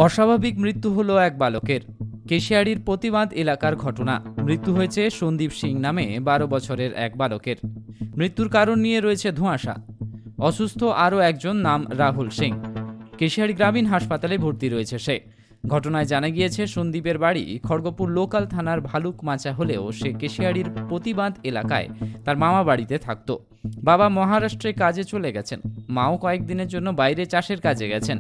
অস্বাভাবিক মৃত্যু হলো এক বালকের। কেশিয়াড়ির প্রতিবাদ এলাকার ঘটনা। মৃত্যু হয়েছে সন্দীপ সিং নামে 12 বছরের এক বালকের। মৃত্যুর কারণ নিয়ে রয়েছে ধোঁয়াশা। অসুস্থ আরও একজন, নাম রাহুল সিং। কেশিয়াড়ি গ্রামীণ হাসপাতালে ভর্তি রয়েছে সে। ঘটনায় জানা গিয়েছে সন্দীপের বাড়ি খড়গপুর লোকাল থানার ভালুক মাচা হলেও সে কেশিয়াড়ির প্রতিবাদ এলাকায় তার মামা বাড়িতে থাকত। বাবা মহারাষ্ট্রে কাজে চলে গেছেন, মাও কয়েকদিনের জন্য বাইরে চাষের কাজে গেছেন।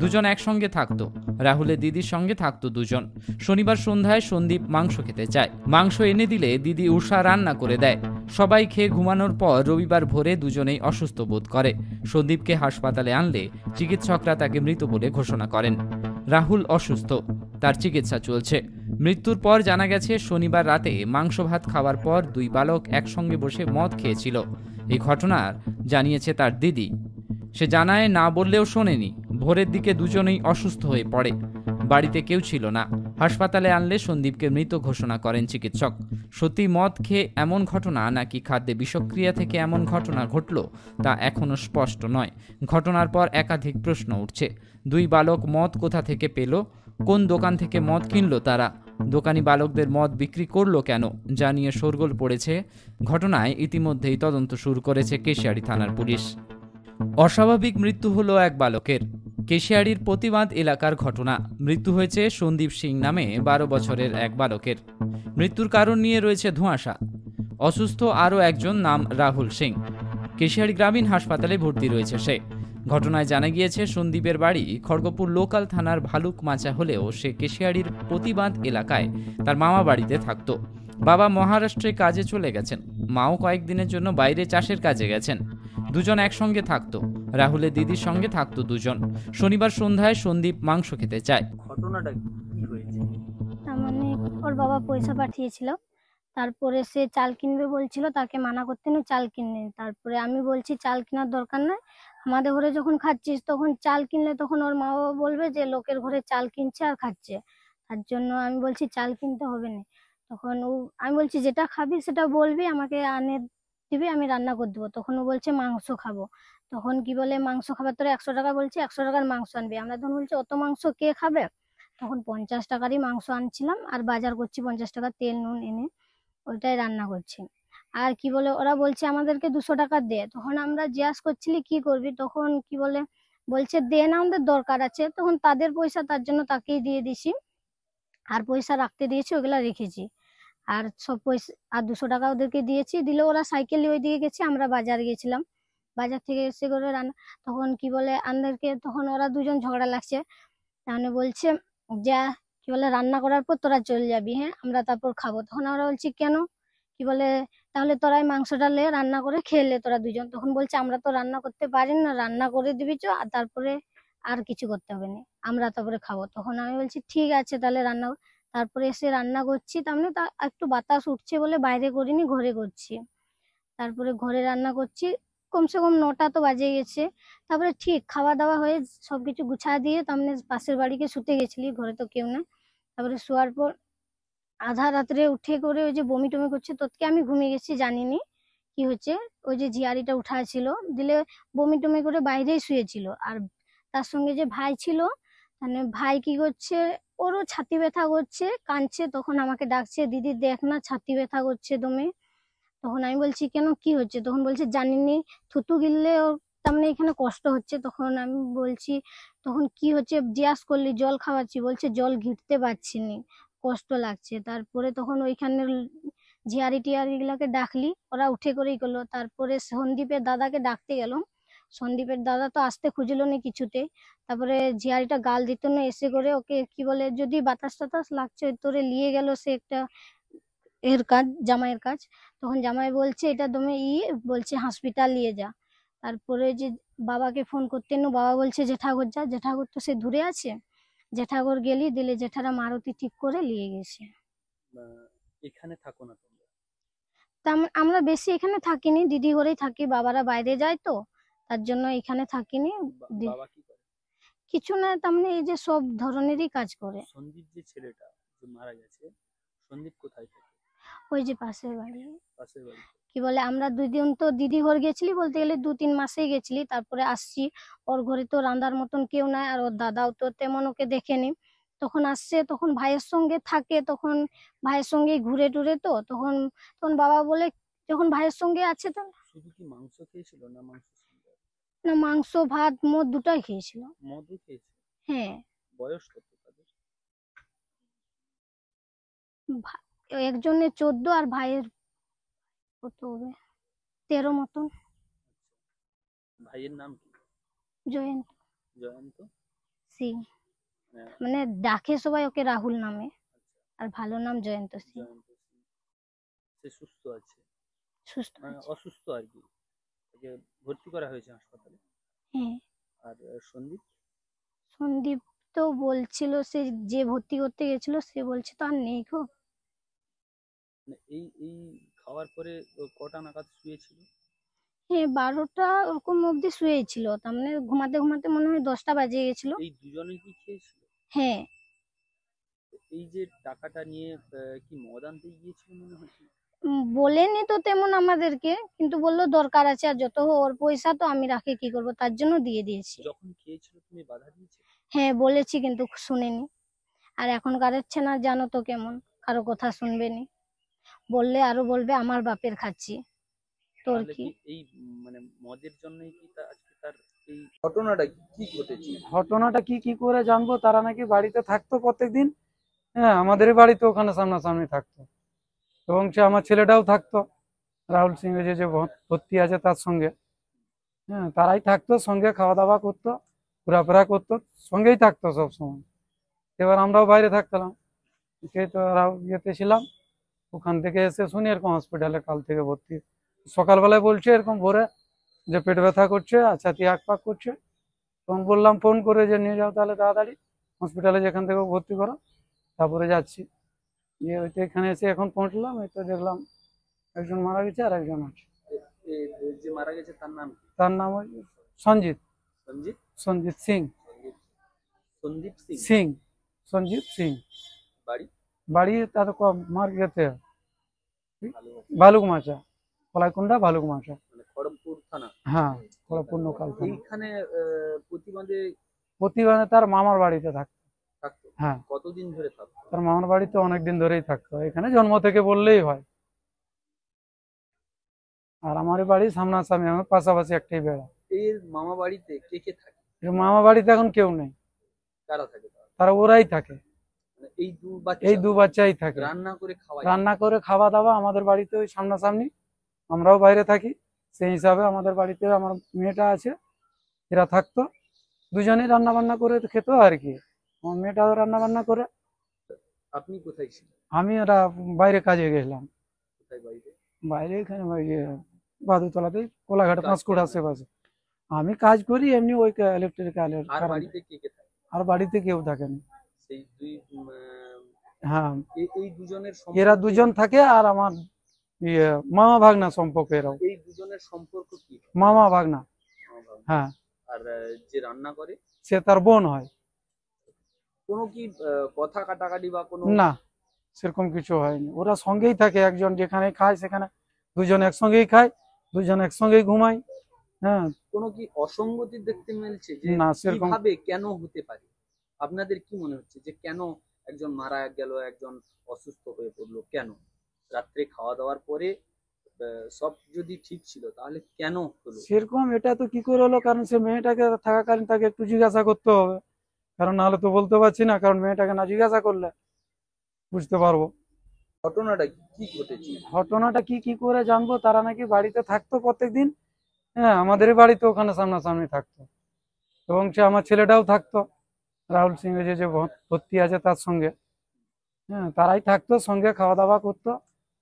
দুজন একসঙ্গে থাকতো। রাহুলের দিদির সঙ্গে থাকতো দুজন। শনিবার সন্ধ্যায় সন্দীপ মাংস খেতে চায়। মাংস এনে দিলে দিদি উষা রান্না করে দেয়। সবাই খেয়ে ঘুমানোর পর রবিবার ভোরে দুজনেই অসুস্থ বোধ করে। সন্দীপকে হাসপাতালে আনলে চিকিৎসকরা তাকে মৃত বলে ঘোষণা করেন। রাহুল অসুস্থ, তার চিকিৎসা চলছে। মৃত্যুর পর জানা গেছে শনিবার রাতে মাংস ভাত খাওয়ার পর দুই বালক একসঙ্গে বসে মদ খেয়েছিল। এই ঘটনার জানিয়েছে তার দিদি। সে জানায় না বললেও শোনেনি। ভোরের দিকে দুজনেই অসুস্থ হয়ে পড়ে। বাড়িতে কেউ ছিল না। হাসপাতালে আনলে সন্দীপকে মৃত ঘোষণা করেন চিকিৎসক। সত্যি মদ খেয়ে এমন ঘটনা নাকি খাদ্যে বিষক্রিয়া থেকে এমন ঘটনা ঘটল তা এখনো স্পষ্ট নয়। ঘটনার পর একাধিক প্রশ্ন উঠছে। দুই বালক মদ কোথা থেকে পেল? কোন দোকান থেকে মদ কিনলো তারা? দোকানি বালকদের মদ বিক্রি করলো কেন? জানিয়ে শোরগোল পড়েছে। ঘটনায় ইতিমধ্যেই তদন্ত শুরু করেছে কেশিয়াড়ি থানার পুলিশ। অস্বাভাবিক মৃত্যু হলো এক বালকের। কেশিয়াড়ির প্রতিবাদ এলাকার ঘটনা। মৃত্যু হয়েছে সন্দীপ সিং নামে 12 বছরের এক বালকের। মৃত্যুর কারণ নিয়ে রয়েছে ধোঁয়াশা। অসুস্থ আরও একজন, নাম রাহুল সিং। কেশিয়াড়ি গ্রামীণ হাসপাতালে ভর্তি রয়েছে সে। ঘটনায় জানা গিয়েছে সন্দীপের বাড়ি খড়গপুর লোকাল থানার ভালুক মাচা হলেও সে কেশিয়াড়ির প্রতিবাদ এলাকায় তার মামা বাড়িতে থাকত। বাবা মহারাষ্ট্রে কাজে চলে গেছেন, মাও কয়েকদিনের জন্য বাইরে চাষের কাজে গেছেন। দুজন একসঙ্গে থাকতো। রাহুলের দিদির সঙ্গে থাকতো দুজন। শনিবার সন্ধ্যায় সন্দীপ মাংস খেতে চায়। ঘটনাটা কি হয়েছে? তার মানে ওর বাবা পয়সা পাঠিয়েছিল, তারপরে সে চাল কিনবে বলছিল, তাকে মানা করতে না চাল কিনে। তারপরে আমি বলছি চাল কেনার দরকার নাই, আমাদের ঘরে যখন খাচ্ছিস তখন চাল কিনলে তখন ওর মা বাবা বলবে যে লোকের ঘরে চাল কিনছে আর খাচ্ছে। তার জন্য আমি বলছি চাল কিনতে হবে না। তখন আমি বলছি যেটা খাবি সেটা বলবি, আমাকে আনে দিবি, আমি রান্না করে দেবো। তখন ও বলছে মাংস খাবো। তখন কি বলে মাংস খাবার তোরা 100 টাকা বলছি, 100 টাকার মাংস আনবি। আমরা তখন বলছি অত মাংস কে খাবে? তখন 50 টাকারই মাংস আনছিলাম আর বাজার করছি 50 টাকা তেল নুন এনে ওইটাই রান্না করছি। আর কি বলে ওরা বলছে আমাদেরকে 200 টাকা দে। তখন আমরা জিজ্ঞাস করছিলি কি করবি, তখন কি বলে বলছে দে না, আমাদের দরকার আছে। তখন তাদের পয়সা, তার জন্য তাকেই দিয়ে দিছি। আর পয়সা রাখতে দিয়েছি, ওগুলা রেখেছি। আর সব পয়সা আর 200 টাকা ওদেরকে দিয়েছি। দিলে ওরা সাইকেল নিয়ে ওইদিকে গেছে, আমরা বাজার গেছিলাম। বাজার থেকে এসে করে রান্না, তখন কি বলে আমাদেরকে, তখন ওরা দুজন ঝগড়া লাগছে। তাহলে বলছে যা, কি বলে রান্না করার পর তোরা চলে যাবি, হ্যাঁ আমরা তারপর খাবো। তখন আমরা বলছি কেন? কি বলে তাহলে তোরাই মাংসটা লে রান্না করে খেলে তোরা দুজন। তখন বলছে আমরা তো রান্না করতে পারি না, রান্না করে দিবি চ, আর তারপরে আর কিছু করতে হবে না, আমরা তারপরে খাবো। তখন আমি বলছি ঠিক আছে তাহলে রান্না তারপরে এসে রান্না করছি। তার মানে তা একটু বাতাস উঠছে বলে বাইরে করিনি, ঘরে করছি। তারপরে ঘরে রান্না করছি, কমসে কম 9টা তো বাজে গেছে। তারপরে ঠিক খাওয়া দাওয়া হয়ে সবকিছু গুছা দিয়ে তারপরে পাশের বাড়িকে শুতে গেছিলি, ঘরে তো কেউ নাই। তারপরে শোয়ার পর আধা রাত্রে উঠে করে ওই যে বমি টমি করছে, তোকে আমি ঘুমিয়ে গেছি, জানিনি কি হচ্ছে। ওই যে ঝিয়ারিটা উঠা ছিল, দিলে বমি টমি করে বাইরেই শুয়েছিল। আর তার সঙ্গে যে ভাই ছিল, মানে ভাই কি করছে, ওরও ছাতি ব্যথা করছে, কাঁদছে। তখন আমাকে ডাকছে, দিদি দেখ না ছাতি ব্যথা করছে দমে। তখন আমি বলছি কেন কি হচ্ছে? তখন বলছে জানিনি, থুতু গিললে ওর তার মানে এখানে কষ্ট হচ্ছে। তখন আমি বলছি তখন কি হচ্ছে জিজ্ঞাস করলি, জল খাওয়াচ্ছি, বলছে জল ঘিরতে পারছি নি, কষ্ট লাগছে। তারপরে তখন ওইখানের ঝিয়ারি টিয়ারি গুলাকে ডাকলি, ওরা উঠে করেই করলো। তারপরে সন্দীপের দাদাকে ডাকতে গেল, সন্দীপের দাদা তো আসতে খুঁজলো না কিছুতে। তারপরে ঝিয়ারিটা গাল দিত না, এসে করে ওকে কি বলে যদি বাতাস টাতাস লাগছে তোরে নিয়ে গেল সে একটা এর কাজ, জামাইয়ের কাজ। তখন জামাই বলছে এটা তুমি বলছে হসপিটাল নিয়ে যা। তারপরে যে বাবাকে ফোন করতে নো, বাবা বলছে জেঠাঘর যা, জেঠাঘর তো সে দূরে আছে। জেঠাঘর গেলি, দিলে জেঠারা মারুতি ঠিক করে নিয়ে গেছে। এখানে থাকো না তোমরা? তা আমরা বেশি এখানে থাকিনি, দিদি ঘরেই থাকি, বাবারা বাইরে যায় তো তার জন্য এখানে থাকিনি। বাবা কি করে? কিছু না, তার মানে এই যে সব ধরনেরই কাজ করে। সন্দীপ যে ছেলেটা যে মারা গেছে, সন্দীপ কোথায় থাকে? ওই যে পাশের বাড়ি। পাশের বাড়ি? কি বলে আমরা 2 দিন তো দিদি ঘর গেছিলি, বলতে গেলে 2-3 মাসেই গেছিলি, তারপরে আসছি। ওর ঘরে তো রান্নার মতন কেউ নাই, আর ওর দাদাও তো তেমন ওকে দেখেনি। তখন আসছে, তখন ভাইয়ের সঙ্গে থাকে, তখন ভাইয়ের সঙ্গে ঘুরে টুরে, তো তখন তখন বাবা বলে যখন ভাইয়ের সঙ্গে আছে তো, শুধু কি মাংস খেয়েছিল না মাংস সঙ্গে না মাংস ভাত মদ দুটাই খেয়েছিল। মদও খেয়েছিল? হ্যাঁ। বয়স কত তাদের? ভা- একজনের 14 আর ভাইয়ের কত হবে, 13 মতন। ভাইয়ের নাম কি? জয়ন্ত জয়ন্ত? সিং, হ্যাঁ, মানে ডাকে সবাই ওকে রাহুল নামে, আর ভালো নাম জয়ন্ত সিং। জয়ন্ত সিং। সে সুস্থ আছে? সুস্থ মানে আছে। অসুস্থ আর কি, তাকে ভর্তি করা হয়েছে হাসপাতালে। হ্যাঁ। আর সন্দীপ? সন্দীপ তো বলছিল, সে যে ভর্তি করতে গেছিল সে বলছে তো আর নেই গো। মানে এই এই খাওয়ার পরে ও কটা নাগাদ শুয়েছিল? হ্যাঁ 12টা ওরকম অব্দি শুয়েছিল, তার মানে ঘুমাতে ঘুমাতে মনে হয় 10টা বাজে গেছিল। এই দুজনেই কি খেয়েছিল? হ্যাঁ। এই যে টাকাটা নিয়ে কি মদ আনতে গিয়েছিল মনে হচ্ছে? বলেনি তো তেমন আমাদেরকে, কিন্তু বললো দরকার আছে, আর যত হোক ওর পয়সা তো আমি রাখে কি করব, তার জন্য দিয়ে দিয়েছি। যখন খেয়েছিল তুমি বাধা দিয়েছে? হ্যাঁ বলেছি, কিন্তু শুনেনি। আর এখনকার ছেনা জানো তো কেমন, কারো কথা শুনবে নি, বললে আরো বলবে আমার বাপের খাচ্ছি, তোর তাহলে কি। কি এই মানে মদের জন্যই কি আজকে তার এই ঘটনাটা কি ঘটেছে? ঘটনাটা কি কি করে জানবো, তারা নাকি বাড়িতে থাকতো প্রত্যেকদিন। হ্যাঁ, আমাদেরই বাড়িতে ওখানে সামনাসামনি থাকতো, এবং সে আমার ছেলেটাও থাকতো, রাহুল সিং এর যে ভর্তি আছে তার সঙ্গে। হ্যাঁ, তারাই থাকতো সঙ্গে, খাওয়া দাওয়া করতো, ঘোরাফেরা করতো, সঙ্গেই থাকতো সব সময়। এবার আমরাও বাইরে থাকতাম, সেই তো ইয়েতে ছিলাম। ওখান থেকে এসে শুনি এরকম হসপিটালে কাল থেকে ভর্তি। সকালবেলায় বলছে এরকম ভোরে যে পেট ব্যথা করছে, আচ্ছা হাক পাক করছে। তখন বললাম ফোন করে যে নিয়ে যাও তাহলে তাড়াতাড়ি হসপিটালে, যেখান থেকে ভর্তি করো। তারপরে যাচ্ছি, গিয়ে ওই তো এখানে এসে এখন পৌঁছলাম, এই তো দেখলাম একজন মারা গেছে আর একজন আছে। যে মারা গেছে তার নাম কি? তার নাম ওই সঞ্জিত, সঞ্জিত? সঞ্জিত সিং। সন্দীপ সিং? সিং, সঞ্জিত সিং। বাড়ি? বাড়ি তার মার গেতে ভালো। ভালুক মাচা, কলাইকুন্ডা ভালুক মাচা। মানে খড়গপুর থানা? হ্যাঁ, খড়গপুর লোকাল থানা। এইখানে প্রতিবাদে প্রতিবারে তার মামার বাড়িতে থাকতো। থাকতো? হ্যাঁ, কতদিন ধরে থাকতো? তার মামার বাড়িতে অনেকদিন ধরেই থাকতো, এখানে জন্ম থেকে বললেই হয়। আর আমার বাড়ি সামনাসামনি, আমার পাশাপাশি একটাই বেড়া। এর মামা বাড়িতে কে কে থাকে? এর মামা বাড়িতে এখন কেউ নেই, কারা থাকে তাহলে? তারা ওরাই থাকে, মানে এই বাচ্চা এই দু বাচ্চাই থাকে। রান্না করে খাওয়ায়? রান্না করে খাওয়া দাওয়া আমাদের বাড়িতে ওই সামনাসামনি, আমরাও বাইরে থাকি, সেই হিসাবে আমাদের বাড়িতে আমার মেয়েটা আছে, এরা থাকতো, দুজনেই রান্না বান্না করে খেত আর কি। আমার মেয়েটাও রান্না বান্না করে। আপনি কোথায় ছিলেন? আমি ওরা বাইরে কাজে গেছিলাম, কোথায় বাইরে? বাইরে এখানে ওই বাদুতলাতেই, কোলাঘাট কাজ পাঁশকুড় করেন? আশেপাশে। আমি কাজ করি এমনি ওই ইলেকট্রিক্যালের আর কারণে। বাড়িতে কে কে থাকে? আর বাড়িতে কেউ থাকেনি। সেই দুই হ্যাঁ, এই দুজনের এরা সম্পর্ক? দুজন থাকে, আর আমার ইয়ে মামা ভাগনা সম্পর্ক এরাও। এই দুজনের সম্পর্ক কি? মামা ভাগনা। মামা ভাগ্নে। হ্যাঁ, আর যে রান্না করে সে তার বোন হয়। কোনো কি কথা কাটাকাটি বা কোনো? না, সেরকম কিছু হয়নি, ওরা সঙ্গেই থাকে, একজন যেখানে খায় সেখানে দুজন একসঙ্গেই খায়, দুজন একসঙ্গেই ঘুমায়। হ্যাঁ, কোনো কি অসঙ্গতি দেখতে মিলছে যে না সেরকম। কিভাবে কেন হতে পারে? আপনাদের কি মনে হচ্ছে যে কেন একজন মারা গেল, একজন অসুস্থ হয়ে পড়লো কেন? রাত্রে খাওয়া দাওয়ার পরে সব যদি ঠিক ছিল তাহলে কেন হলো? সেরকম এটা তো কি করে হলো, কারণ সে মেয়েটাকে থাকাকালীন তাকে একটু জিজ্ঞাসা করতে হবে, কারণ নাহলে তো বলতে পারছি না, কারণ মেয়েটাকে না জিজ্ঞাসা করলে বুঝতে পারবো। ঘটনাটা কি ঘটেছে? ঘটনাটা কি কি করে জানবো, তারা নাকি বাড়িতে থাকতো প্রত্যেকদিন। হ্যাঁ, আমাদেরই বাড়িতে ওখানে সামনাসামনি থাকতো, এবং সে আমার ছেলেটাও থাকতো, রাহুল সিং এর যে ভর্তি আছে তার সঙ্গে। হ্যাঁ, তারাই থাকতো সঙ্গে, খাওয়া দাওয়া করতো,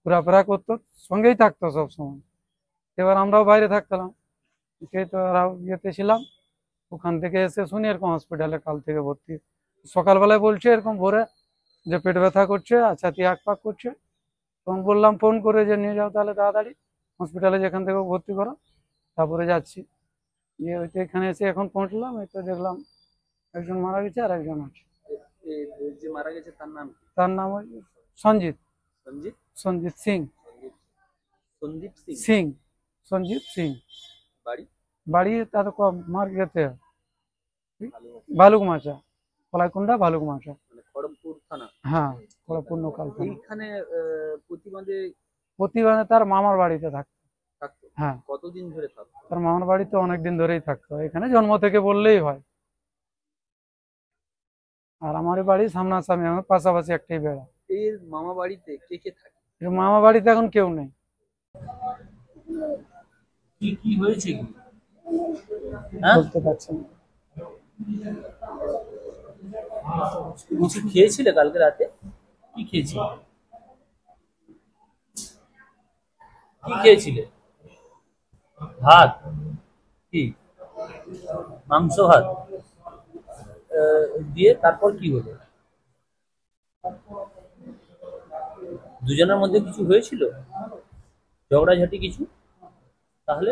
ঘোরাফেরা করতো, সঙ্গেই থাকতো সব সময়। এবার আমরাও বাইরে থাকতাম, সেই তো ইয়েতে ছিলাম। ওখান থেকে এসে শুনি এরকম হসপিটালে কাল থেকে ভর্তি। সকালবেলায় বলছে এরকম ভোরে যে পেট ব্যথা করছে, আচ্ছা হাক পাক করছে। তখন বললাম ফোন করে যে নিয়ে যাও তাহলে তাড়াতাড়ি হসপিটালে, যেখান থেকে ভর্তি করো। তারপরে যাচ্ছি, গিয়ে ওই তো এখানে এসে এখন পৌঁছলাম, এই তো দেখলাম একজন মারা গেছে আর একজন আছে। যে মারা গেছে তার নাম কি? তার নাম ওই সঞ্জিত, সঞ্জিত? সঞ্জিত সিং। সঞ্জিত সন্দীপ সিং। সিং, সঞ্জিত সিং। বাড়ি বাড়ি তার মার্কেটে ভালো, ভালুকমাচা, কলাইকুণ্ডা ভালুকমাচা। মানে খড়গপুর থানা। হ্যাঁ, খড়গপুর লোকাল থানা। এইখানে প্রতিবাদে প্রতিবারে তার মামার বাড়িতে থাকতো। থাকতো? হ্যাঁ, কতদিন ধরে থাকতো? তার মামার বাড়িতে অনেকদিন ধরেই থাকতো, এখানে জন্ম থেকে বললেই হয়। আর আমার বাড়ি সামনাসামনি, আমার পাশাপাশি একটাই বেড়া। এর মামা বাড়িতে কে কে থাকে? এর মামা বাড়িতে এখন কেউ নেই। কি কি হয়েছে কি? হ্যাঁ, বলতে পারছি না। কিছু খেয়েছিলে কালকে রাতে? কি খেয়েছিলে? কি খেয়েছিলে? ভাত? কি মাংস ভাত? দিয়ে তারপর কি হলো? দুজনের মধ্যে কিছু হয়েছিল, ঝগড়াঝাটি কিছু? তাহলে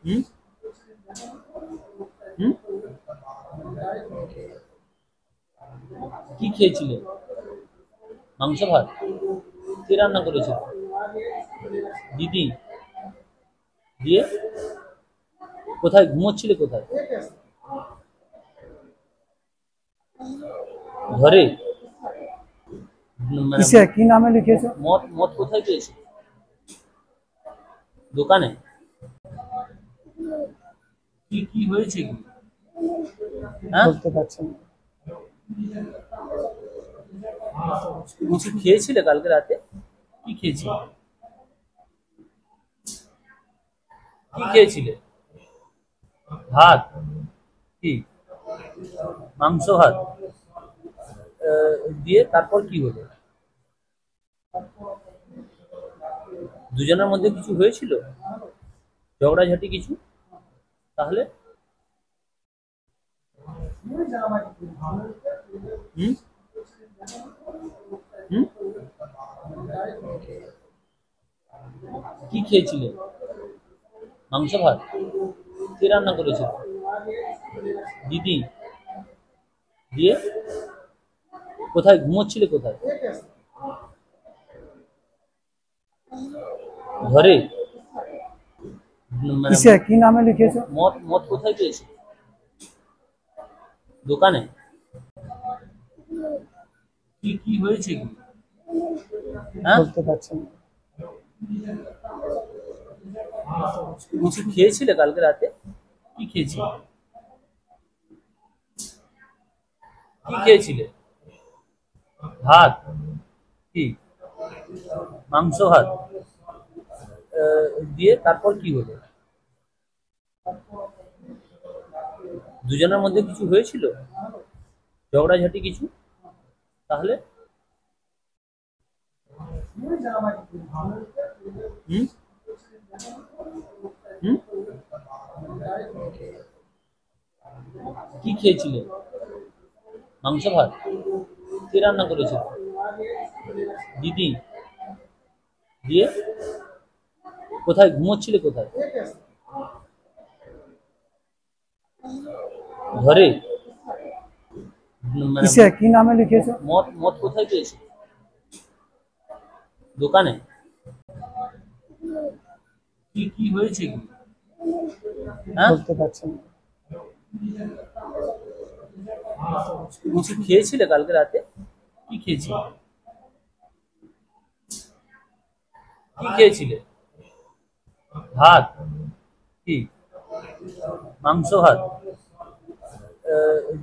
হুম হুম কি খেয়েছিলে? মাংস ভাত? কে রান্না করেছিল? দিদি। দিয়ে কোথায় ঘুমোচ্ছিলে? কোথায়? ঘরে? মানে কিসে, কি নামে লিখেছো? মদ মদ কোথায় পেয়েছো? দোকানে? কি কি হয়েছে কি? হ্যাঁ, বলতে পারছি না। কিছু খেয়েছিলে কালকে রাতে? কি খেয়েছিলে? কি খেয়েছিলে? ভাত? কি মাংস ভাত? দিয়ে তারপর কি হলো? দুজনের মধ্যে কিছু হয়েছিল, ঝগড়াঝাটি কিছু? তাহলে হুম হুম কি খেয়েছিলে? মাংস ভাত? কে রান্না করেছিল? দিদি। দিয়ে কোথায় ঘুমোচ্ছিলে? কোথায়? ঘরে? মানে কিসে, কি নামে লিখেছো? মদ মদ কোথায় পেয়েছো? দোকানে? কি কি হয়েছে কি? হ্যাঁ, বলতে পারছি না। কিছু খেয়েছিলে কালকে রাতে? কি খেয়েছিলে? কি খেয়েছিলে? ভাত? কি মাংস ভাত? দিয়ে তারপর কি হলো? দুজনের মধ্যে কিছু হয়েছিল, ঝগড়াঝাটি কিছু? তাহলে হুম হুম কি খেয়েছিলে? মাংস ভাত? কে রান্না করেছিল? দিদি। দিয়ে কোথায় ঘুমোচ্ছিলে? কোথায়? ঘরে? মানে কিসে, কি নামে লিখেছো? মদ মদ কোথায় পেয়েছো? দোকানে? কি কি হয়েছে কি? হ্যাঁ, বলতে পারছি না। কিছু খেয়েছিলে কালকে রাতে? কি খেয়েছিলে? কি খেয়েছিলে? ভাত? কি মাংস ভাত?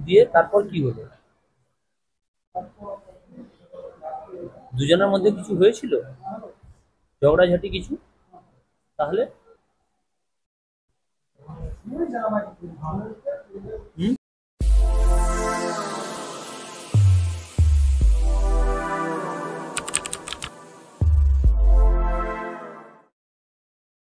দিয়ে তারপর কি হলো? দুজনের মধ্যে কিছু হয়েছিল, ঝগড়াঝাটি কিছু? তাহলে হুম